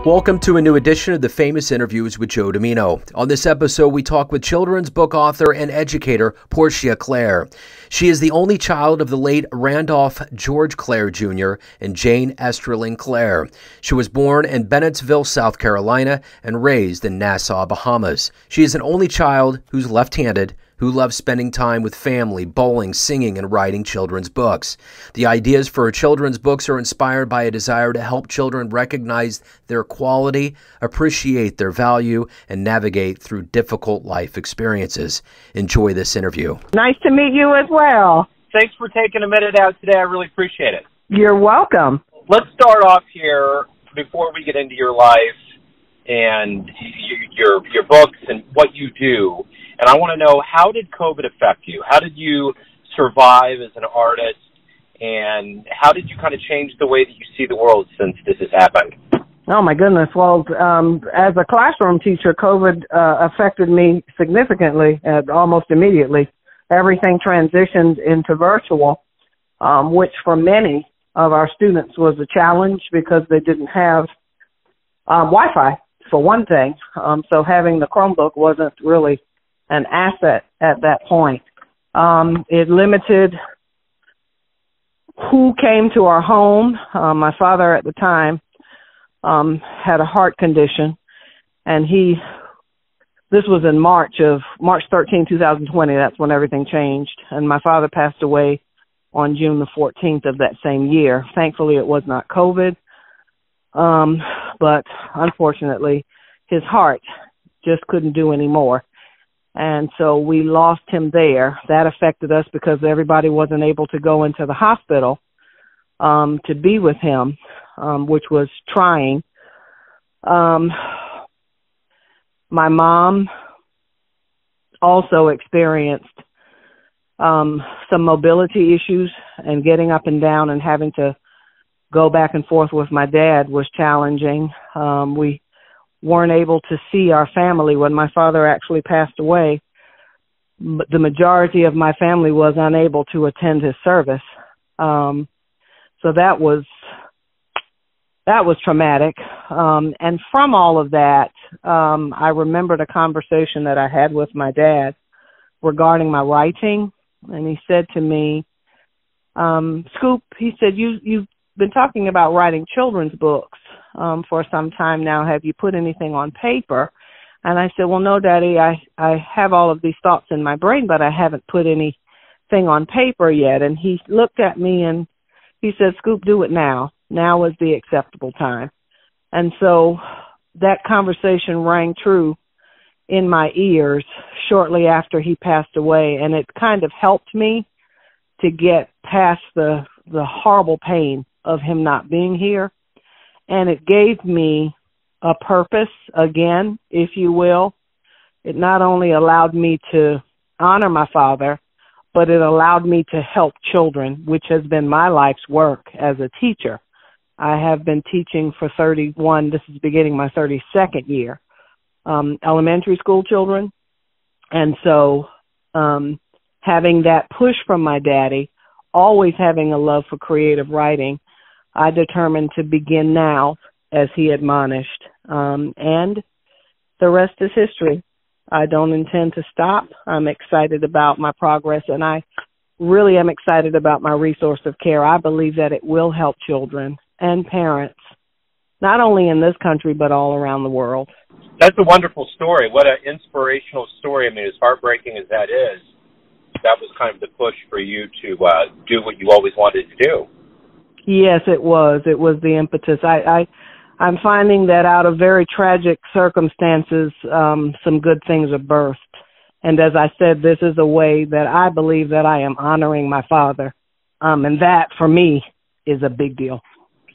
Welcome to a new edition of the Famous Interviews with Joe Dimino. On this episode, we talk with children's book author and educator Portia Clare. She is the only child of the late Randolph George Clare Jr. and Jane Easterling Clare. She was born in Bennettsville, South Carolina, and raised in Nassau, Bahamas. She is an only child who's left-handed, who loves spending time with family, bowling, singing, and writing children's books. The ideas for her children's books are inspired by a desire to help children recognize their quality, appreciate their value, and navigate through difficult life experiences. Enjoy this interview. Nice to meet you as well. Thanks for taking a minute out today. I really appreciate it. You're welcome. Let's start off here before we get into your life and your books and what you do. And I want to know, how did COVID affect you? How did you survive as an artist? And how did you kind of change the way that you see the world since this has happened? Oh, my goodness. Well, as a classroom teacher, COVID affected me significantly, almost immediately. Everything transitioned into virtual, which for many of our students was a challenge because they didn't have Wi-Fi, for one thing. So having the Chromebook wasn't really an asset at that point. It limited who came to our home. My father at the time had a heart condition, and this was in March 13, 2020. That's when everything changed. And my father passed away on June the 14th of that same year. Thankfully, it was not COVID, but unfortunately, his heart just couldn't do any more. And so we lost him there. That affected us because everybody wasn't able to go into the hospital to be with him, which was trying. My mom also experienced some mobility issues, and getting up and down and having to go back and forth with my dad was challenging. We weren't able to see our family when my father actually passed away. The majority of my family was unable to attend his service. So that was traumatic. And from all of that, I remembered a conversation that I had with my dad regarding my writing. And he said to me, Scoop, he said, you've been talking about writing children's books for some time now. Have you put anything on paper? And I said, well, no, Daddy, I have all of these thoughts in my brain, but I haven't put anything on paper yet. And he looked at me and he said, Scoop, do it now. Now is the acceptable time. And so that conversation rang true in my ears shortly after he passed away. And it kind of helped me to get past the horrible pain of him not being here. And it gave me a purpose, again, if you will. It not only allowed me to honor my father, but it allowed me to help children, which has been my life's work as a teacher. I have been teaching for 31, this is beginning my 32nd year, elementary school children. And so having that push from my daddy, always having a love for creative writing, I determined to begin now, as he admonished, and the rest is history. I don't intend to stop. I'm excited about my progress, and I really am excited about my resource of care. I believe that it will help children and parents, not only in this country, but all around the world. That's a wonderful story. What an inspirational story. I mean, as heartbreaking as that is, that was kind of the push for you to do what you always wanted to do. Yes, it was. It was the impetus. I'm finding that out of very tragic circumstances, some good things are birthed. And as I said, this is a way that I believe that I am honoring my father. And that, for me, is a big deal.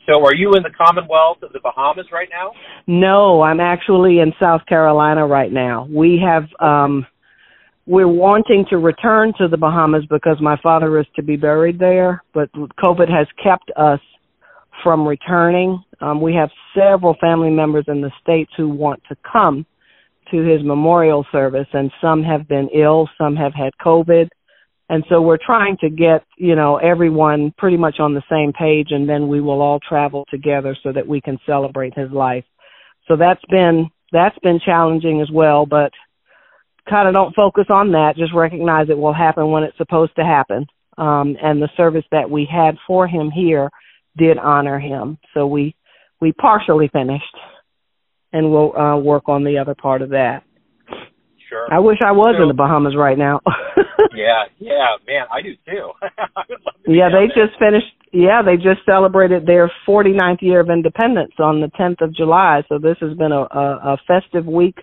So are you in the Commonwealth of the Bahamas right now? No, I'm actually in South Carolina right now. We have, we're wanting to return to the Bahamas because my father is to be buried there, but COVID has kept us from returning. We have several family members in the States who want to come to his memorial service, and some have been ill, some have had COVID. And so we're trying to get, everyone pretty much on the same page, and then we will all travel together so that we can celebrate his life. So that's been challenging as well, but kind of don't focus on that. Just recognize it will happen when it's supposed to happen. And the service that we had for him here did honor him. So we partially finished, and we'll work on the other part of that. Sure. I wish I was in the Bahamas right now. yeah, man, I do too. I would love to be they there. just finished. Yeah, they just celebrated their 49th year of independence on the 10th of July. So this has been a festive week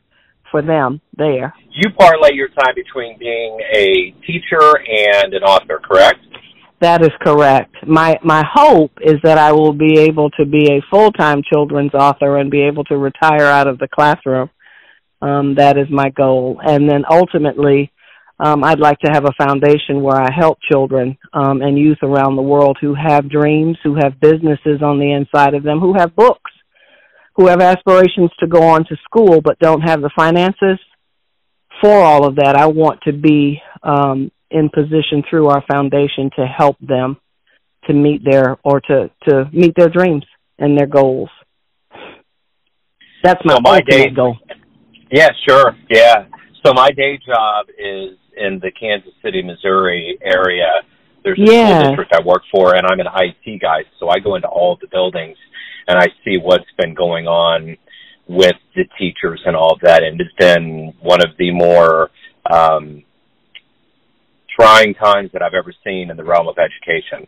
for them there. You parlay your time between being a teacher and an author, correct? That is correct. My hope is that I will be able to be a full-time children's author and be able to retire out of the classroom. That is my goal. And then ultimately, I'd like to have a foundation where I help children and youth around the world who have dreams, who have businesses on the inside of them, who have books, who have aspirations to go on to school but don't have the finances for all of that. I want to be in position through our foundation to help them to meet to meet their dreams and their goals. That's my ultimate goal. Yeah, sure. Yeah. So my day job is in the Kansas City, Missouri area. There's a school district I work for, and I'm an IT guy, so I go into all of the buildings, and I see what's been going on with the teachers and all of that, and it's been one of the more trying times that I've ever seen in the realm of education.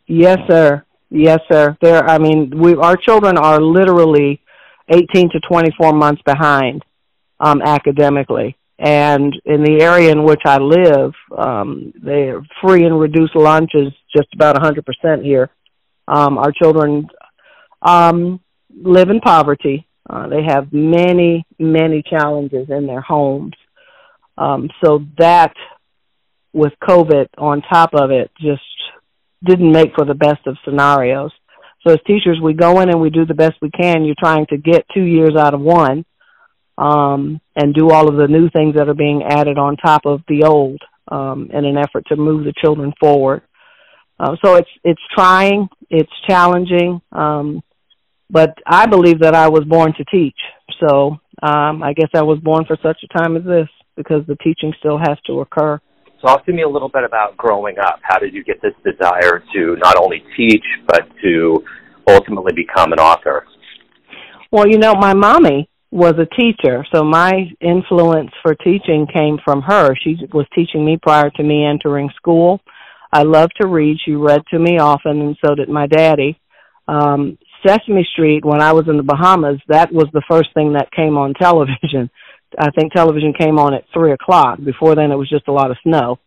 Yes, sir. Yes, sir. Our children are literally 18 to 24 months behind academically. And in the area in which I live, they're free and reduced lunch is just about 100% here. Our children live in poverty. They have many, many challenges in their homes. So that, with COVID on top of it, just didn't make for the best of scenarios. So as teachers, we go in and we do the best we can. You're trying to get 2 years out of one, and do all of the new things that are being added on top of the old, in an effort to move the children forward. So it's trying, it's challenging, but I believe that I was born to teach. So I guess I was born for such a time as this, because the teaching still has to occur. Talk to me a little bit about growing up. How did you get this desire to not only teach, but to ultimately become an author? Well, my mommy was a teacher, so my influence for teaching came from her. She was teaching me prior to me entering school. I loved to read. She read to me often, and so did my daddy. Sesame Street, when I was in the Bahamas, that was the first thing that came on television. I think television came on at 3 o'clock. Before then, it was just a lot of snow.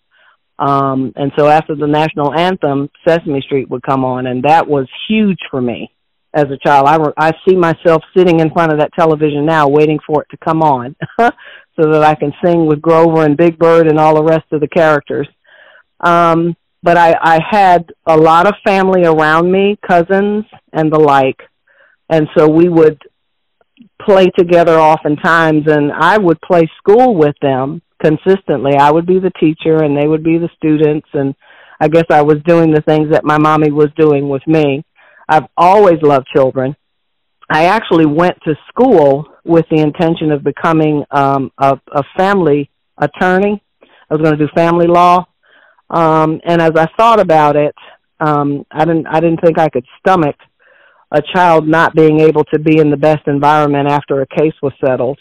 And so after the national anthem, Sesame Street would come on, and that was huge for me as a child. I see myself sitting in front of that television now waiting for it to come on so that I can sing with Grover and Big Bird and all the rest of the characters. But I had a lot of family around me, cousins and the like, and so we would play together oftentimes, and I would play school with them consistently. I would be the teacher, and they would be the students, and I guess I was doing the things that my mommy was doing with me. I've always loved children. I actually went to school with the intention of becoming a family attorney. I was going to do family law, and as I thought about it, I didn't think I could stomach a child not being able to be in the best environment after a case was settled.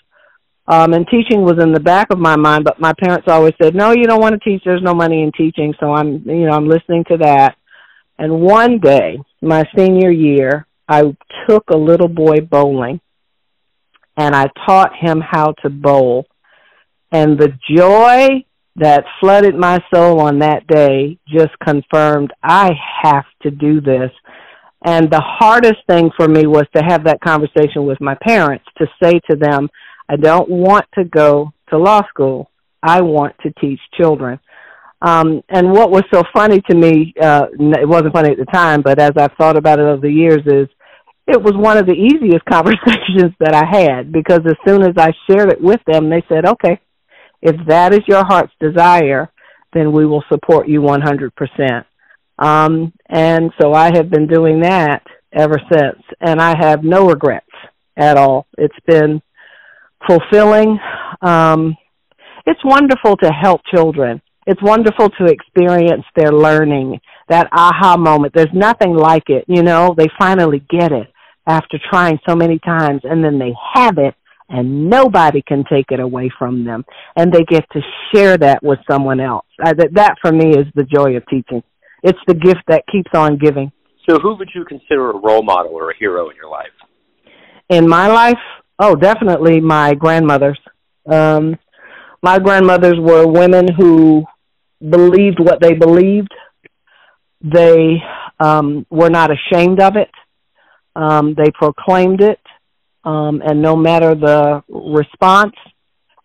And teaching was in the back of my mind, but my parents always said, no, you don't want to teach. There's no money in teaching. So I'm listening to that. And one day, my senior year, I took a little boy bowling, and I taught him how to bowl. And the joy that flooded my soul on that day just confirmed I have to do this. And the hardest thing for me was to have that conversation with my parents, to say to them, I don't want to go to law school. I want to teach children. And what was so funny to me, it wasn't funny at the time, but as I've thought about it over the years, is it was one of the easiest conversations that I had, because as soon as I shared it with them, they said, okay, if that is your heart's desire, then we will support you 100%. And so I have been doing that ever since, and I have no regrets. at all. It's been fulfilling. It's wonderful to help children. It's wonderful to experience their learning, that aha moment. There's nothing like it, you know. They finally get it after trying so many times, and then they have it, and nobody can take it away from them. And they get to share that with someone else. That, for me, is the joy of teaching. It's the gift that keeps on giving. So who would you consider a role model or a hero in your life? In my life? Oh, definitely my grandmothers. My grandmothers were women who believed what they believed. They were not ashamed of it. They proclaimed it. And no matter the response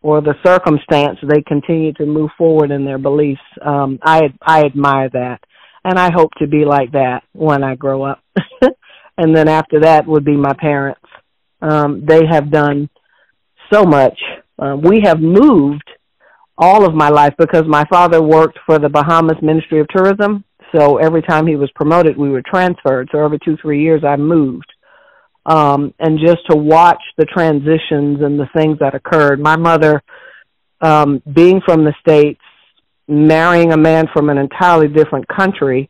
or the circumstance, they continue to move forward in their beliefs. I admire that. And I hope to be like that when I grow up. And then after that would be my parents. They have done so much. We have moved all of my life because my father worked for the Bahamas Ministry of Tourism. So every time he was promoted, we were transferred. So every 2-3 years, I moved. And just to watch the transitions and the things that occurred. My mother, being from the States, marrying a man from an entirely different country,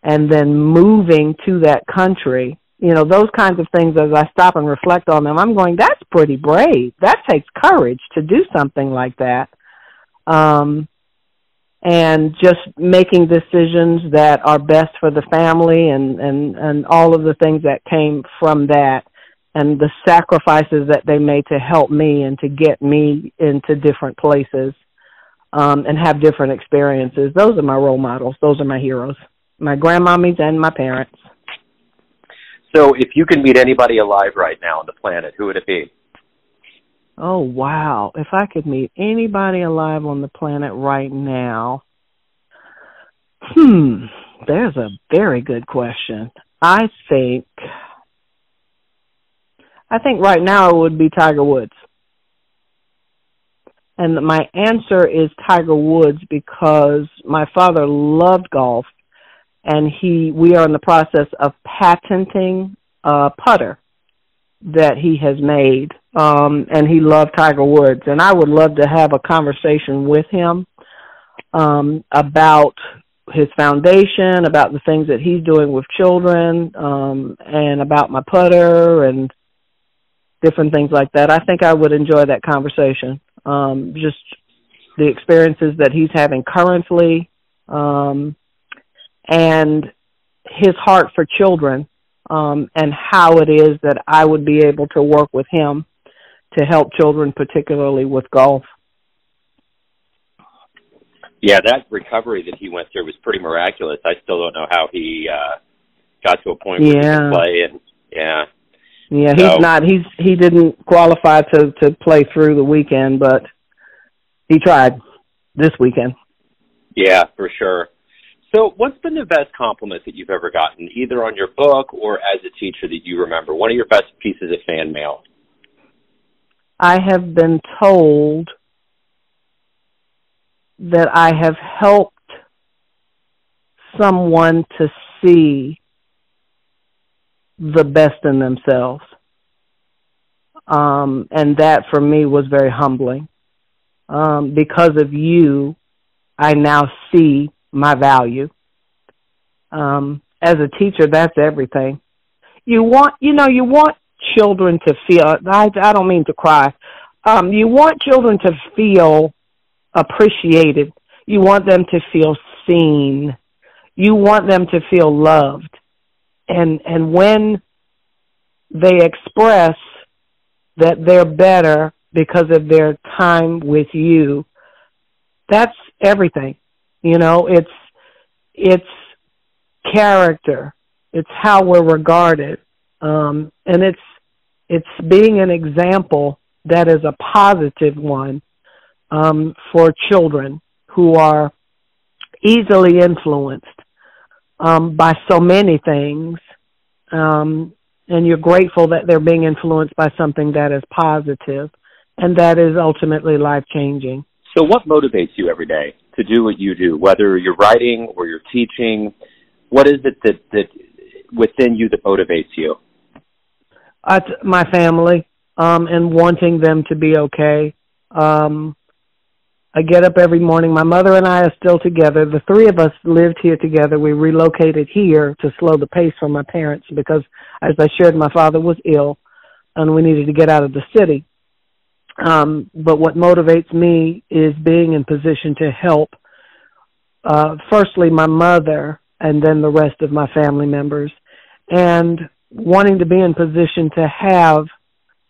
and then moving to that country, you know, those kinds of things, as I stop and reflect on them, I'm going, that's pretty brave. That takes courage to do something like that. And just making decisions that are best for the family and all of the things that came from that, and the sacrifices that they made to help me and to get me into different places, and have different experiences. Those are my role models. Those are my heroes, my grandmommies and my parents. So if you can meet anybody alive right now on the planet, who would it be? Oh, wow. If I could meet anybody alive on the planet right now, there's a very good question. I think right now it would be Tiger Woods. And my answer is Tiger Woods because my father loved golf, and we are in the process of patenting a putter that he has made, and he loved Tiger Woods. And I would love to have a conversation with him about his foundation, about the things that he's doing with children, and about my putter and different things like that. I think I would enjoy that conversation. Just the experiences that he's having currently, and his heart for children, and how it is that I would be able to work with him to help children, particularly with golf. Yeah, that recovery that he went through was pretty miraculous. I still don't know how he got to a point where he could play. And he didn't qualify to play through the weekend, but he tried this weekend. Yeah, for sure. So what's been the best compliment that you've ever gotten, either on your book or as a teacher that you remember? One of your best pieces of fan mail? I have been told that I have helped someone to see the best in themselves. And that for me was very humbling. Because of you, I now see my value. As a teacher, that's everything. You want children to feel, I don't mean to cry. You want children to feel appreciated. You want them to feel seen. You want them to feel loved. And when they express that they're better because of their time with you, that's everything. You know, it's character. It's how we're regarded. And it's being an example that is a positive one for children who are easily influenced by so many things. And you're grateful that they're being influenced by something that is positive and that is ultimately life-changing. So what motivates you every day to do what you do, whether you're writing or you're teaching? What is it that within you that motivates you? My family, and wanting them to be okay. I get up every morning. My mother and I are still together. The three of us lived here together. We relocated here to slow the pace for my parents because, as I shared, my father was ill and we needed to get out of the city. But what motivates me is being in position to help, firstly, my mother and then the rest of my family members, and wanting to be in position to have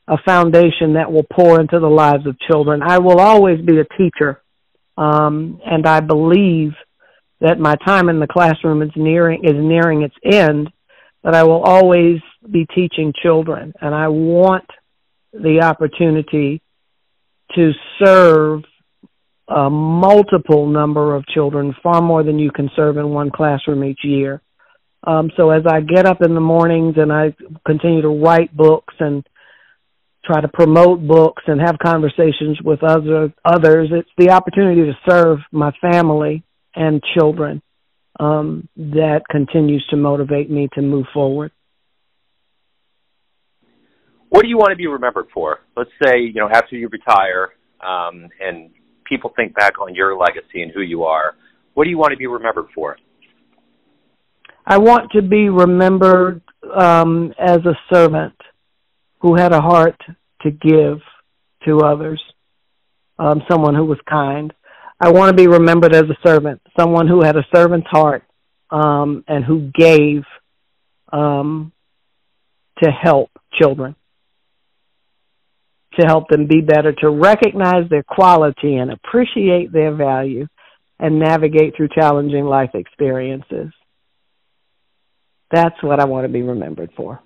a foundation that will pour into the lives of children. I will always be a teacher, and I believe that my time in the classroom is nearing its end, but I will always be teaching children, and I want the opportunity to serve a multiple number of children, far more than you can serve in one classroom each year. So as I get up in the mornings and I continue to write books and try to promote books and have conversations with others, it's the opportunity to serve my family and children that continues to motivate me to move forward. What do you want to be remembered for? Let's say, after you retire and people think back on your legacy and who you are, what do you want to be remembered for? I want to be remembered as a servant who had a heart to give to others, someone who was kind. I want to be remembered as a servant, someone who had a servant's heart and who gave to help children, to help them be better, to recognize their quality and appreciate their value and navigate through challenging life experiences. That's what I want to be remembered for.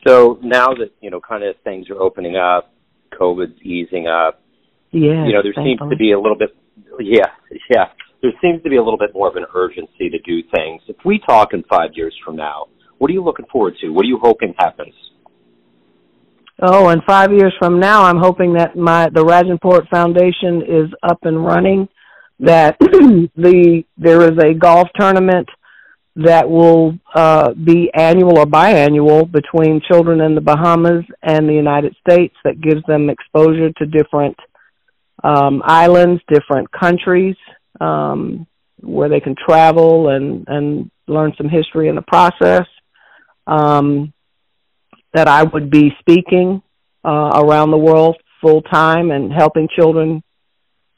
So now that, kind of things are opening up, COVID's easing up, yeah, there seems to be a little bit, there seems to be a little bit more of an urgency to do things. If we talk in 5 years from now, what are you looking forward to? What are you hoping happens? Oh, and 5 years from now, I'm hoping that the Rajanport Foundation is up and running, that there is a golf tournament that will be annual or biannual between children in the Bahamas and the United States that gives them exposure to different islands, different countries, where they can travel and learn some history in the process. That I would be speaking around the world full time and helping children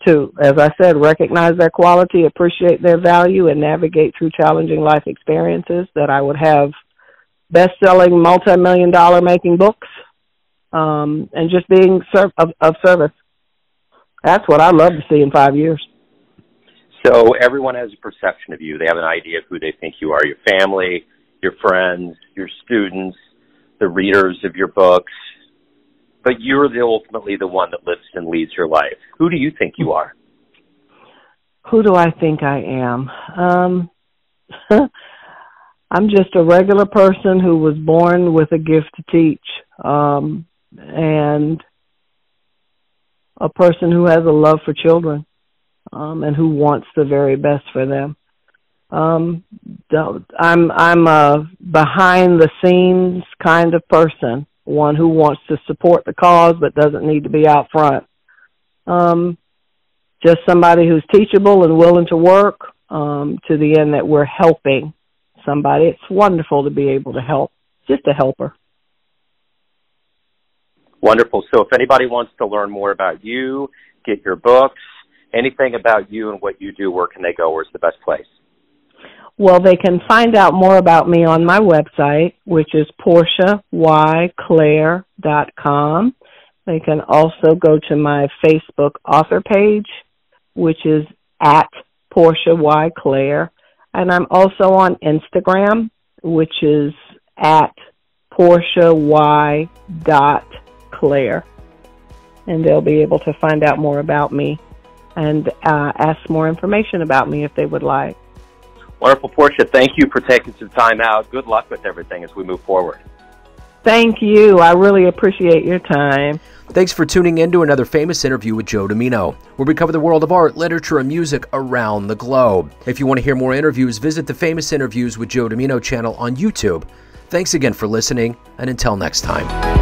to, as I said, recognize their quality, appreciate their value, and navigate through challenging life experiences. That I would have best-selling, multi-million-dollar making books, and just being of service. That's what I'd love to see in 5 years. So everyone has a perception of you. They have an idea of who they think you are, your family, your friends, your students, the readers of your books, but you're ultimately the one that lives and leads your life. Who do you think you are? Who do I think I am? I'm just a regular person who was born with a gift to teach, and a person who has a love for children, and who wants the very best for them. I'm a behind-the-scenes kind of person, one who wants to support the cause but doesn't need to be out front. Just somebody who's teachable and willing to work to the end that we're helping somebody. It's wonderful to be able to help, just a helper. Wonderful. So if anybody wants to learn more about you, get your books, anything about you and what you do, where can they go? Where's the best place? Well, they can find out more about me on my website, which is PortiaYClare.com. They can also go to my Facebook author page, which is at Portia Y. Clare. And I'm also on Instagram, which is at PortiaY.Clare. And they'll be able to find out more about me and ask more information about me if they would like. Wonderful, Portia. Thank you for taking some time out. Good luck with everything as we move forward. Thank you. I really appreciate your time. Thanks for tuning in to another famous interview with Joe Dimino, where we cover the world of art, literature, and music around the globe. If you want to hear more interviews, visit the Famous Interviews with Joe Dimino channel on YouTube. Thanks again for listening, and until next time.